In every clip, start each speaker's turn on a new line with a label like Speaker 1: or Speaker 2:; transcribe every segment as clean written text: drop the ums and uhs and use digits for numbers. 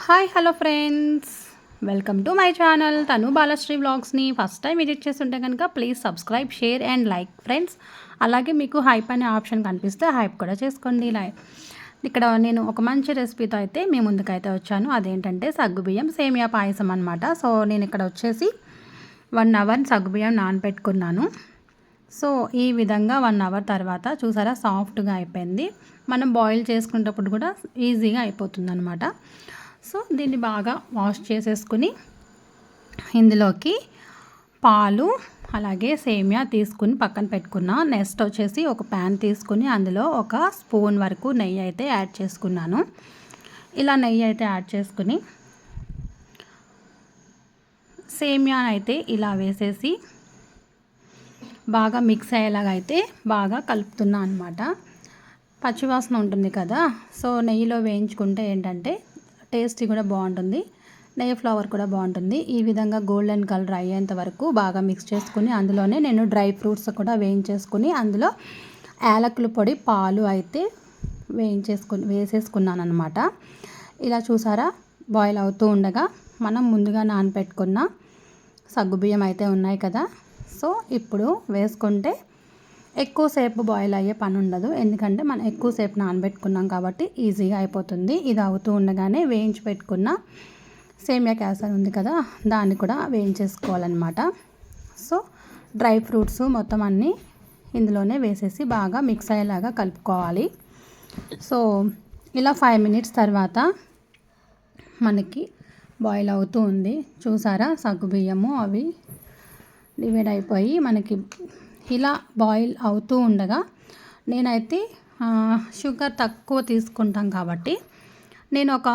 Speaker 1: Hi hello friends, welcome to my channel తను Balasri వ్లాగ్స్ని first time visit చేస్తుంటే కనుక please subscribe, share and like friends. అలాగే మీకు hype అనే ఆప్షన్ కనిపిస్తే హైప్ కూడా చేసుకోండి. ఇక్కడ నేను ఒక మంచి రెసిపీతో అయితే మీ ముందుకైతే వచ్చాను. అదేంటంటే సగ్గుబియ్యం సేమియా పాయసం అనమాట. సో నేను ఇక్కడ వచ్చేసి 1 అవర్ సగ్గుబియ్యం నానబెట్టుకున్నాను. సో ఈ విధంగా 1 అవర్ తర్వాత చూసారా సాఫ్ట్గా అయిపోయింది. మనం బాయిల్ చేసుకునేటప్పుడు కూడా ఈజీగా అయిపోతుంది అనమాట. సో దీన్ని బాగా వాష్ చేసేసుకుని ఇందులోకి పాలు అలాగే సేమియా తీసుకుని పక్కన పెట్టుకున్నా. నెక్స్ట్ వచ్చేసి ఒక ప్యాన్ తీసుకుని అందులో 1 స్పూన్ వరకు నెయ్యి అయితే యాడ్ చేసుకున్నాను. ఇలా నెయ్యి అయితే యాడ్ చేసుకుని సేమియా అయితే ఇలా వేసేసి బాగా మిక్స్ అయ్యేలాగా అయితే బాగా కలుపుతున్నా అనమాట. పచ్చివాసన ఉంటుంది కదా, సో నెయ్యిలో వేయించుకుంటే ఏంటంటే టేస్టీ కూడా బాగుంటుంది, నెయ్యి ఫ్లేవర్ కూడా బాగుంటుంది. ఈ విధంగా గోల్డెన్ కలర్ అయ్యేంత వరకు బాగా మిక్స్ చేసుకుని అందులోనే నేను డ్రై ఫ్రూట్స్ కూడా వేయించేసుకుని అందులో యాలకుల పొడి, పాలు అయితే వేసేసుకున్నాను అనమాట. ఇలా చూసారా బాయిల్ అవుతూ ఉండగా మనం ముందుగా నానబెట్టుకున్న సగ్గుబియ్యం అయితే ఉన్నాయి కదా, సో ఇప్పుడు వేసుకుంటే ఎక్కువసేపు బాయిల్ అయ్యే పని ఉండదు. ఎందుకంటే మనం ఎక్కువసేపు నానబెట్టుకున్నాం కాబట్టి ఈజీగా అయిపోతుంది. ఇది అవుతూ ఉండగానే వేయించి పెట్టుకున్న సేమియా క్యాసర్ ఉంది కదా, దాన్ని కూడా వేయించేసుకోవాలన్నమాట. సో డ్రై ఫ్రూట్స్ మొత్తం అన్నీ ఇందులోనే వేసేసి బాగా మిక్స్ అయ్యేలాగా కలుపుకోవాలి. సో ఇలా 5 మినిట్స్ తర్వాత మనకి బాయిల్ అవుతూ ఉంది. చూసారా సగ్గుబియ్యము అవి డివైడ్ అయిపోయి మనకి ఇలా బాయిల్ అవుతూ ఉండగా నేనైతే షుగర్ తక్కువ తీసుకుంటాం కాబట్టి నేను ఒక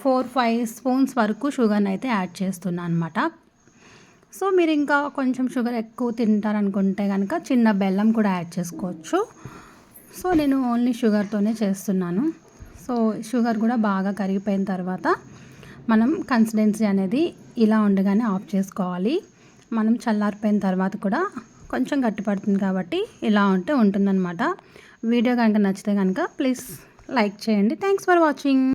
Speaker 1: 4-5 స్పూన్స్ వరకు షుగర్ని అయితే యాడ్ చేస్తున్నాను అనమాట. సో మీరు ఇంకా కొంచెం షుగర్ ఎక్కువ తింటారనుకుంటే కనుక చిన్న బెల్లం కూడా యాడ్ చేసుకోవచ్చు. సో నేను ఓన్లీ షుగర్తోనే చేస్తున్నాను. సో షుగర్ కూడా బాగా కరిగిపోయిన తర్వాత మనం కన్సిస్టెన్సీ అనేది ఇలా ఉండగానే ఆఫ్ చేసుకోవాలి. మనం చల్లారిపోయిన తర్వాత కూడా కొంచెం గట్టిపడుతుంది కాబట్టి ఇలా ఉంటే ఉంటుందన్నమాట. వీడియో కనుక నచ్చితే కనుక ప్లీజ్ లైక్ చేయండి. Thanks for watching.